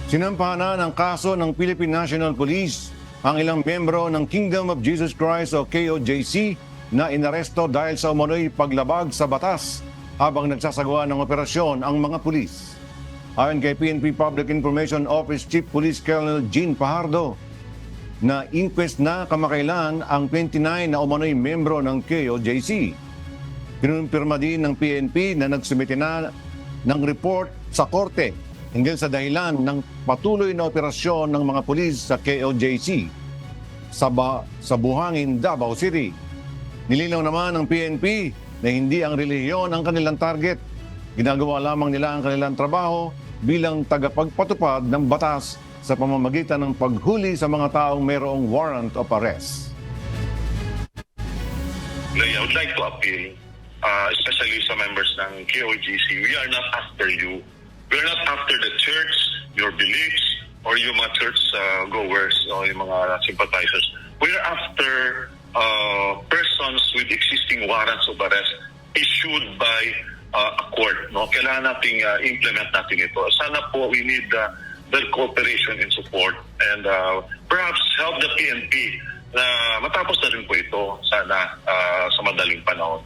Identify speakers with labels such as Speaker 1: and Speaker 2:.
Speaker 1: Sinampahan na ng kaso ng Philippine National Police ang ilang membro ng Kingdom of Jesus Christ o KOJC na inaresto dahil sa umano'y paglabag sa batas habang nagsasagawa ng operasyon ang mga pulis. Ayon kay PNP Public Information Office Chief Police Colonel Jean Pajardo, na inquest na kamakailan ang 29 na umano'y membro ng KOJC. Kinumpirma din ng PNP na nagsumite na ng report sa korte hinggil sa dahilan ng patuloy na operasyon ng mga pulis sa KOJC sa Buhangin, Davao City. Nilinaw naman ng PNP na hindi ang relihiyon ang kanilang target. Ginagawa lamang nila ang kanilang trabaho bilang tagapagpatupad ng batas sa pamamagitan ng paghuli sa mga taong mayroong warrant of arrest.
Speaker 2: I would like to appeal, especially sa members ng KOGC, we are not after you. We are not after the church, your beliefs, or yung mga church goers o yung mga sympathizers. We are after persons with existing warrants of arrest issued by a court. No? Kailangan nating implement natin ito. Sana po we need their cooperation and support and perhaps help the PNP na matapos na rin po ito sana sa madaling panahon.